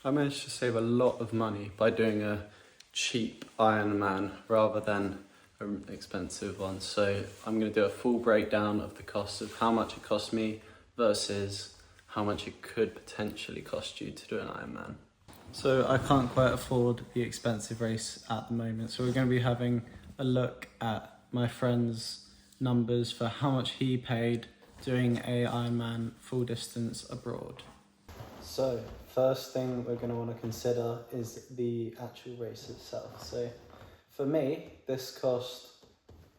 I managed to save a lot of money by doing a cheap Ironman rather than an expensive one. So I'm going to do a full breakdown of the cost of how much it cost me versus how much it could potentially cost you to do an Ironman. So I can't quite afford the expensive race at the moment. So we're going to be having a look at my friend's numbers for how much he paid doing a Ironman full distance abroad. So first thing we're going to want to consider is the actual race itself. So for me, this cost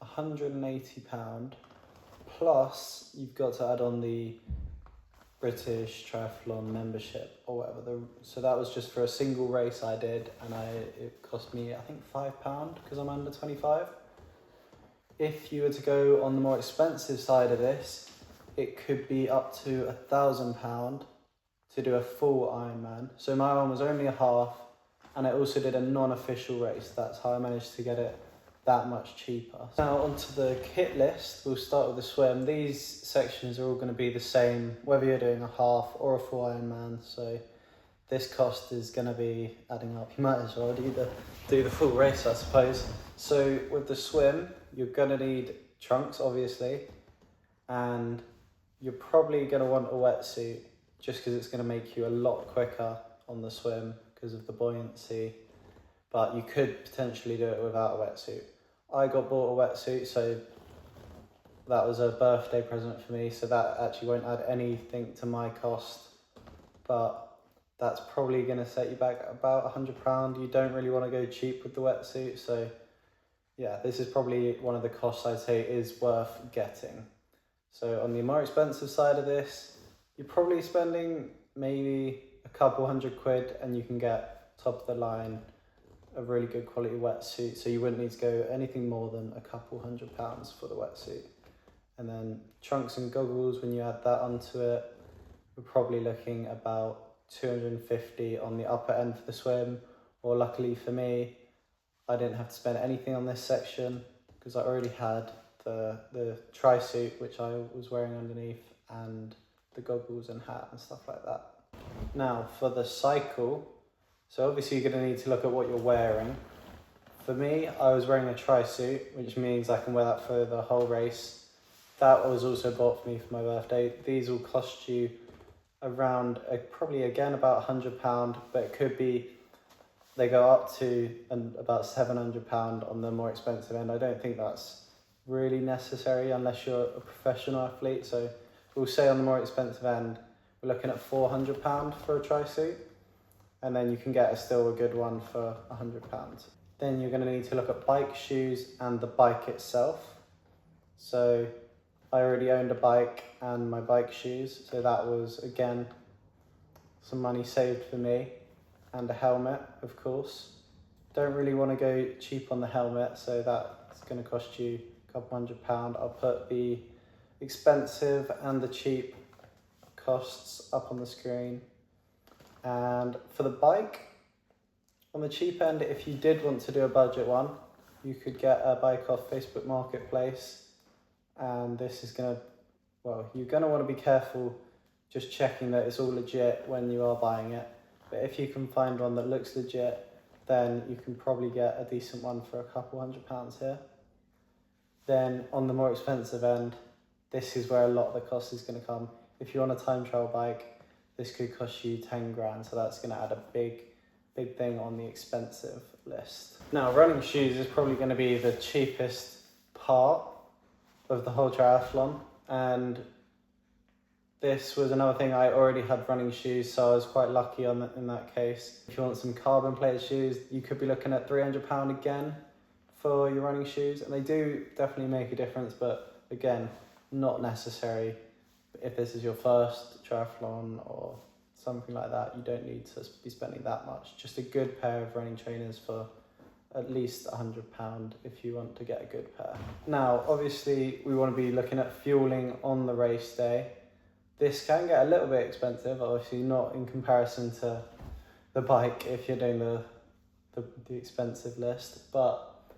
£180 plus you've got to add on the British Triathlon membership or whatever. So that was just for a single race I did, and it cost me I think £5 because I'm under 25. If you were to go on the more expensive side of this, it could be up to £1,000 to do a full Ironman. So my one was only a half, and I also did a non-official race. That's how I managed to get it that much cheaper. Now onto the kit list, we'll start with the swim. These sections are all going to be the same, whether you're doing a half or a full Ironman. So this cost is going to be adding up. You might as well do the full race, I suppose. So with the swim, you're going to need trunks, obviously, and you're probably going to want a wetsuit just because it's going to make you a lot quicker on the swim because of the buoyancy, but you could potentially do it without a wetsuit. I got bought a wetsuit, so that was a birthday present for me, so that actually won't add anything to my cost, but that's probably going to set you back about £100. You don't really want to go cheap with the wetsuit, so yeah, this is probably one of the costs I'd say is worth getting. So on the more expensive side of this, you're probably spending maybe a couple £100 and you can get top of the line a really good quality wetsuit, so you wouldn't need to go anything more than a couple £100 for the wetsuit. And then trunks and goggles, when you add that onto it, we're probably looking about £250 on the upper end for the swim, or luckily for me, I didn't have to spend anything on this section because I already had the tri-suit which I was wearing underneath and the goggles and hat and stuff like that. Now for the cycle, so obviously you're going to need to look at what you're wearing. For me, I was wearing a tri-suit, which means I can wear that for the whole race. That was also bought for me for my birthday. These will cost you around, probably again about £100, but it could be, they go up to about £700 on the more expensive end. I don't think that's really necessary unless you're a professional athlete. So we'll say on the more expensive end, we're looking at £400 for a tri-suit. And then you can get still a good one for £100. Then you're going to need to look at bike shoes and the bike itself. So I already owned a bike and my bike shoes, so that was again some money saved for me, and a helmet, of course. Don't really want to go cheap on the helmet, so that's going to cost you a couple £100. I'll put the expensive and the cheap costs up on the screen. And for the bike, on the cheap end, if you did want to do a budget one, you could get a bike off Facebook Marketplace. And this is going to, well, you're going to want to be careful just checking that it's all legit when you are buying it. But if you can find one that looks legit, then you can probably get a decent one for a couple £100 here. Then on the more expensive end, this is where a lot of the cost is going to come. If you want a time trial bike, this could cost you 10 grand, so that's going to add a big thing on the expensive list. Now, running shoes is probably going to be the cheapest part of the whole triathlon, and this was another thing. I already had running shoes, so I was quite lucky in that case. If you want some carbon plated shoes, you could be looking at £300 again for your running shoes, and they do definitely make a difference, but again, not necessary. If this is your first triathlon or something like that, you don't need to be spending that much. Just a good pair of running trainers for at least £100 if you want to get a good pair. Now, obviously, we want to be looking at fueling on the race day. This can get a little bit expensive, obviously not in comparison to the bike if you're doing the expensive list, but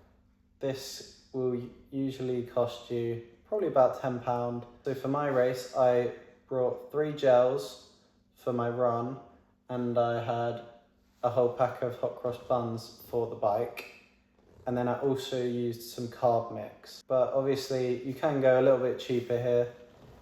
this will usually cost you probably about £10. So for my race, I brought 3 gels for my run, and I had a whole pack of hot cross buns for the bike. And then I also used some carb mix. But obviously you can go a little bit cheaper here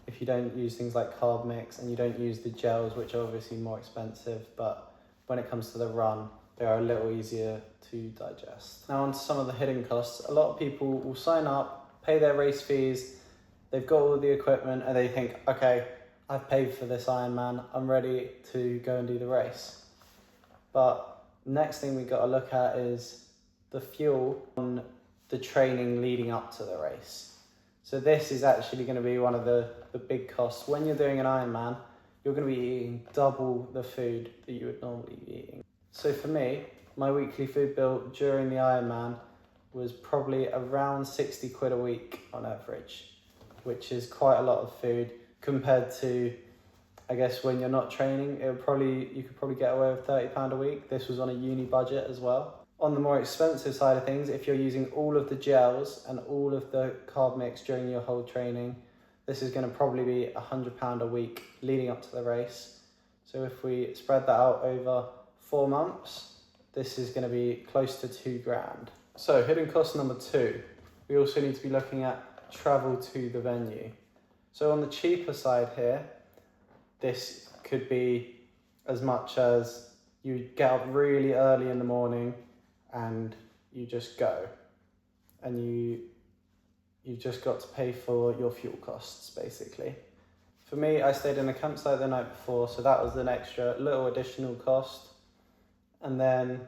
if you don't use things like carb mix and you don't use the gels, which are obviously more expensive, but when it comes to the run, they are a little easier to digest. Now on to some of the hidden costs. A lot of people will sign up, pay their race fees, they've got all the equipment and they think, okay, I've paid for this Ironman, I'm ready to go and do the race. But next thing we got to look at is the fuel on the training leading up to the race. So this is actually going to be one of the big costs. When you're doing an Ironman, you're going to be eating double the food that you would normally be eating. So for me, my weekly food bill during the Ironman was probably around 60 quid a week on average, which is quite a lot of food compared to, I guess, when you're not training, you could probably get away with £30 a week. This was on a uni budget as well. On the more expensive side of things, if you're using all of the gels and all of the carb mix during your whole training, this is going to probably be £100 a week leading up to the race. So if we spread that out over 4 months, this is going to be close to £2,000. So hidden cost number 2, we also need to be looking at travel to the venue. So on the cheaper side here, this could be as much as you get up really early in the morning and you just go, and you just got to pay for your fuel costs basically. For me, I stayed in a campsite the night before, so that was an extra little additional cost. And then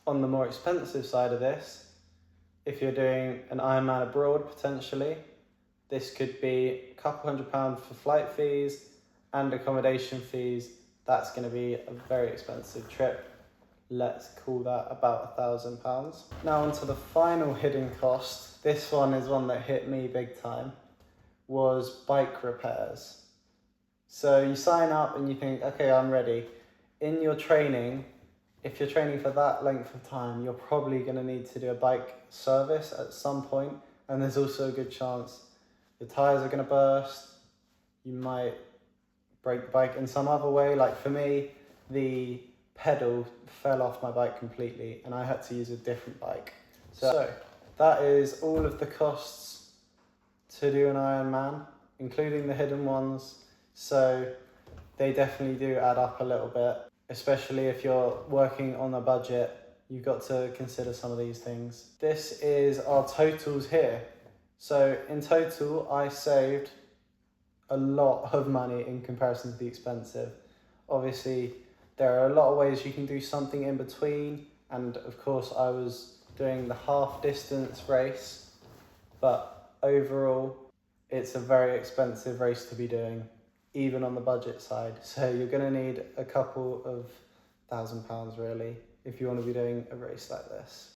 on the more expensive side of this, if you're doing an Ironman abroad potentially, this could be a couple £100 for flight fees and accommodation fees. That's going to be a very expensive trip. Let's call that about £1,000. Now onto the final hidden cost. This one is one that hit me big time, was bike repairs. So you sign up and you think, okay, I'm ready. In your training, if you're training for that length of time, you're probably going to need to do a bike service at some point, and there's also a good chance your tyres are going to burst, you might break the bike in some other way. Like for me, the pedal fell off my bike completely and I had to use a different bike. So that is all of the costs to do an Ironman, including the hidden ones. So they definitely do add up a little bit, especially if you're working on a budget. You've got to consider some of these things. This is our totals here. So in total, I saved a lot of money in comparison to the expensive. Obviously, there are a lot of ways you can do something in between. And of course, I was doing the half distance race, but overall, it's a very expensive race to be doing, even on the budget side. So you're gonna need a couple of £1,000 really, if you want to be doing a race like this.